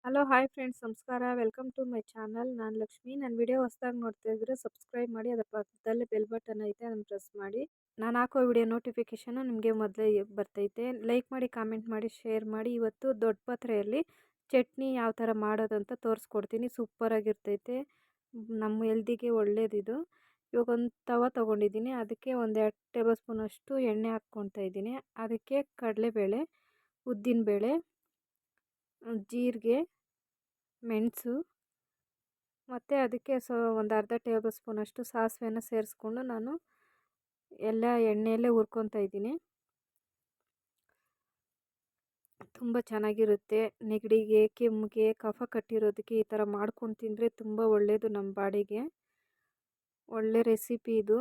Hello hi friends, ನಮಸ್ಕಾರ. Welcome to my channel. ನಾನು ಲಕ್ಷ್ಮಿ. ನನ್ನ ವಿಡಿಯೋ ಹೊಸದಾಗಿ ನೋಡ್ತಾ ಇದ್ರೆ ಸಬ್ಸ್ಕ್ರೈಬ್ ಮಾಡಿ, ಅದರ ಪಕ್ಕದಲ್ಲೇ ಬೆಲ್ ಬಟನ್ ಐತೆ, ಅದನ್ನು ಪ್ರೆಸ್ ಮಾಡಿ. ನಾನು ಹಾಕೋ ವಿಡಿಯೋ ನೋಟಿಫಿಕೇಷನ್ ನಿಮಗೆ ಮೊದಲೇ ಬರ್ತೈತೆ. ಲೈಕ್ ಮಾಡಿ, ಕಾಮೆಂಟ್ ಮಾಡಿ, ಶೇರ್ ಮಾಡಿ. ಇವತ್ತು ದೊಡ್ಡ ಪಾತ್ರೆಯಲ್ಲಿ ಚಟ್ನಿ ಯಾವ ಥರ ಮಾಡೋದಂತ ತೋರಿಸ್ಕೊಡ್ತೀನಿ. ಸೂಪರಾಗಿರ್ತೈತೆ, ನಮ್ಮ ಹೆಲ್ದಿಗೆ ಒಳ್ಳೇದಿದು. ಇವಾಗ ಒಂದು ತವ ತೊಗೊಂಡಿದ್ದೀನಿ, ಅದಕ್ಕೆ ಒಂದು 2 ಟೇಬಲ್ ಸ್ಪೂನಷ್ಟು ಎಣ್ಣೆ ಹಾಕ್ಕೊಳ್ತಾ ಇದ್ದೀನಿ. ಅದಕ್ಕೆ ಕಡಲೆಬೇಳೆ, ಉದ್ದಿನಬೇಳೆ, ಜೀರಿಗೆ, ಮೆಣಸು ಮತ್ತು ಅದಕ್ಕೆ ಒಂದು ಅರ್ಧ ಟೇಬಲ್ ಸ್ಪೂನಷ್ಟು ಸಾಸಿವೆನ ಸೇರಿಸ್ಕೊಂಡು ನಾನು ಎಲ್ಲ ಎಣ್ಣೆಯಲ್ಲೇ ಹುರ್ಕೊತಾ ಇದ್ದೀನಿ. ತುಂಬ ಚೆನ್ನಾಗಿರುತ್ತೆ. ನೆಗಡಿಗೆ, ಕೆಮ್ಮಿಗೆ, ಕಫ ಕಟ್ಟಿರೋದಕ್ಕೆ ಈ ಥರ ಮಾಡ್ಕೊಂಡು ತಿಂದರೆ ತುಂಬ ಒಳ್ಳೆಯದು ನಮ್ಮ ಬಾಡಿಗೆ. ಒಳ್ಳೆ ರೆಸಿಪಿ ಇದು.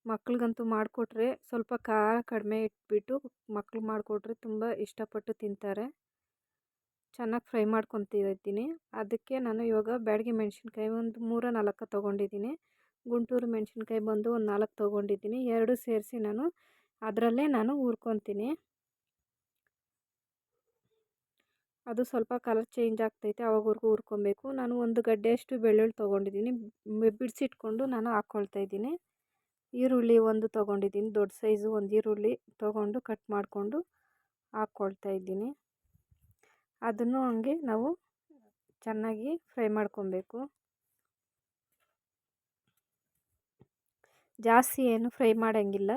ಮಕ್ಳಿಗಂತೂ ಮಾಡಿಕೊಟ್ರೆ ಸ್ವಲ್ಪ ಖಾರ ಕಡಿಮೆ ಇಟ್ಬಿಟ್ಟು ಮಕ್ಳಿಗೆ ಮಾಡಿಕೊಟ್ರೆ ತುಂಬ ಇಷ್ಟಪಟ್ಟು ತಿಂತಾರೆ. ಚೆನ್ನಾಗಿ ಫ್ರೈ ಮಾಡ್ಕೊತಿದ್ದೀನಿ. ಅದಕ್ಕೆ ನಾನು ಇವಾಗ ಬ್ಯಾಡಗಿ ಮೆಣಸಿನ್ಕಾಯಿ ಒಂದು 3-4 ತೊಗೊಂಡಿದ್ದೀನಿ. ಗುಂಟೂರು ಮೆಣಸಿನ್ಕಾಯಿ ಬಂದು ಒಂದು 4 ತೊಗೊಂಡಿದ್ದೀನಿ. 2 ಸೇರಿಸಿ ಅದರಲ್ಲೇ ಹುರ್ಕೊತೀನಿ. ಅದು ಸ್ವಲ್ಪ ಕಲರ್ ಚೇಂಜ್ ಆಗ್ತೈತೆ, ಅವಾಗವರೆಗೂ ಹುರ್ಕೊಬೇಕು. ನಾನು ಒಂದು ಗಡ್ಡೆಯಷ್ಟು ಬೆಳ್ಳುಳ್ಳಿ ತೊಗೊಂಡಿದ್ದೀನಿ. ಬಿಡಿಸಿಟ್ಕೊಂಡು ನಾನು ಹಾಕ್ಕೊಳ್ತಾ ಇದ್ದೀನಿ. ಈರುಳ್ಳಿ ಒಂದು ತೊಗೊಂಡಿದ್ದೀನಿ, ದೊಡ್ಡ ಸೈಜು ಒಂದು ಈರುಳ್ಳಿ ತೊಗೊಂಡು ಕಟ್ ಮಾಡಿಕೊಂಡು ಹಾಕ್ಕೊಳ್ತಾ ಇದ್ದೀನಿ. ಅದನ್ನು ಹಂಗೆ ನಾವು ಚೆನ್ನಾಗಿ ಫ್ರೈ ಮಾಡ್ಕೊಬೇಕು. ಜಾಸ್ತಿ ಏನು ಫ್ರೈ ಮಾಡೋಂಗಿಲ್ಲ,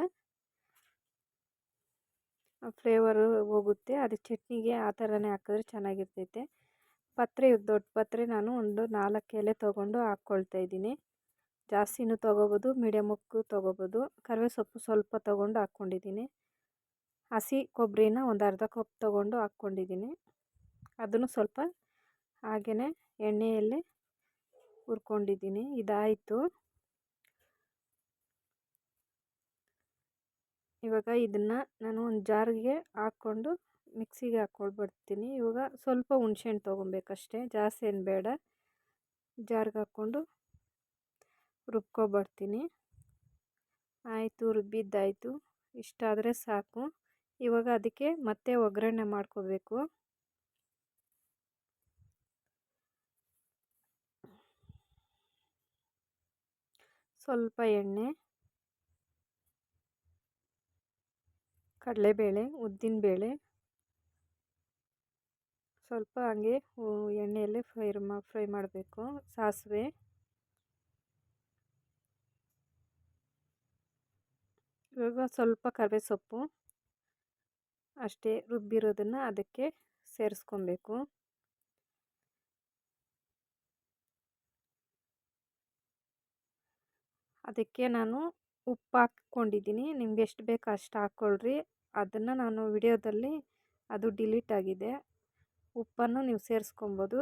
ಫ್ಲೇವರು ಹೋಗುತ್ತೆ. ಅದು ಚಟ್ನಿಗೆ ಆ ಥರನೇ ಹಾಕಿದ್ರೆ ಚೆನ್ನಾಗಿರ್ತೈತೆ. ದೊಡ್ಡ ಪತ್ರೆ ನಾನು ಒಂದು 4 ಎಲೆ ತೊಗೊಂಡು ಹಾಕ್ಕೊಳ್ತಾ ಇದ್ದೀನಿ. ಜಾಸ್ತಿನೂ ತೊಗೋಬೋದು, ಮೀಡಿಯಮಕ್ಕೂ ತೊಗೋಬೋದು. ಕರಿಬೇವು ಸೊಪ್ಪು ಸ್ವಲ್ಪ ತೊಗೊಂಡು ಹಾಕ್ಕೊಂಡಿದ್ದೀನಿ. ಹಸಿ ಕೊಬ್ಬರಿನ ಒಂದು ಅರ್ಧ ಕಪ್ ತೊಗೊಂಡು ಹಾಕ್ಕೊಂಡಿದ್ದೀನಿ. ಅದನ್ನು ಸ್ವಲ್ಪ ಹಾಗೆಯೇ ಎಣ್ಣೆಯಲ್ಲೇ ಹುರ್ಕೊಂಡಿದ್ದೀನಿ. ಇದಾಯಿತು. ಇವಾಗ ಇದನ್ನು ನಾನು ಒಂದು ಜಾರಿಗೆ ಹಾಕ್ಕೊಂಡು ಮಿಕ್ಸಿಗೆ ಹಾಕ್ಕೊಳ್ಬಿಡ್ತೀನಿ. ಇವಾಗ ಸ್ವಲ್ಪ ಹುಣ್ಸೆಹಣ್ಣು ತೊಗೊಬೇಕಷ್ಟೇ, ಜಾಸ್ತಿ ಏನು ಬೇಡ. ಜಾರಿಗೆ ಹಾಕ್ಕೊಂಡು ರುಬ್ಕೊಬರ್ತೀನಿ. ಆಯಿತು, ರುಬ್ಬಿದ್ದಾಯಿತು. ಇಷ್ಟಾದರೆ ಸಾಕು. ಇವಾಗ ಅದಕ್ಕೆ ಮತ್ತೆ ಒಗ್ಗರಣೆ ಮಾಡ್ಕೋಬೇಕು. ಸ್ವಲ್ಪ ಎಣ್ಣೆ, ಕಡಲೆಬೇಳೆ, ಉದ್ದಿನಬೇಳೆ ಸ್ವಲ್ಪ ಹಂಗೆ ಎಣ್ಣೆಯಲ್ಲೇ ಫ್ರೈ ಮಾಡಬೇಕು. ಸಾಸಿವೆ, ಇವಾಗ ಸ್ವಲ್ಪ ಕರಿಬೇವು ಸೊಪ್ಪು ಅಷ್ಟೇ ರುಬ್ಬಿರೋದನ್ನು ಅದಕ್ಕೆ ಸೇರಿಸ್ಕೊಬೇಕು. ಅದಕ್ಕೆ ನಾನು ಉಪ್ಪು ಹಾಕ್ಕೊಂಡಿದ್ದೀನಿ. ನಿಮ್ಗೆ ಎಷ್ಟು ಬೇಕು ಅಷ್ಟು ಹಾಕ್ಕೊಳ್ರಿ. ಅದನ್ನು ನಾನು ವಿಡಿಯೋದಲ್ಲಿ ಅದು ಡಿಲೀಟ್ ಆಗಿದೆ. ಉಪ್ಪನ್ನು ನೀವು ಸೇರಿಸ್ಕೊಬೋದು.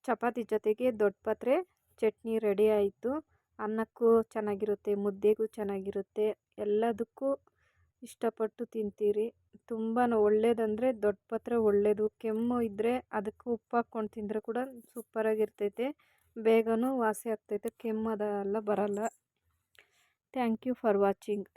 ಚಪಾತಿ ಜೊತೆಗೆ ದೊಡ್ಡ ಪಾತ್ರೆ ಚಟ್ನಿ ರೆಡಿ ಆಯಿತು. ಅನ್ನಕ್ಕೂ ಚೆನ್ನಾಗಿರುತ್ತೆ, ಮುದ್ದೆಗೂ ಚೆನ್ನಾಗಿರುತ್ತೆ, ಎಲ್ಲದಕ್ಕೂ ಇಷ್ಟಪಟ್ಟು ತಿಂತೀರಿ. ತುಂಬ ಒಳ್ಳೇದಂದರೆ ದೊಡ್ಡ ಪಾತ್ರೆ ಒಳ್ಳೆಯದು. ಕೆಮ್ಮು ಇದ್ದರೆ ಅದಕ್ಕೆ ಉಪ್ಪು ಹಾಕ್ಕೊಂಡು ತಿಂದರೆ ಕೂಡ ಸೂಪರಾಗಿರ್ತೈತೆ. ಬೇಗನೂ ವಾಸಿ ಆಗ್ತೈತೆ, ಕೆಮ್ಮು ಅದೆಲ್ಲ ಬರಲ್ಲ. Thank you for watching.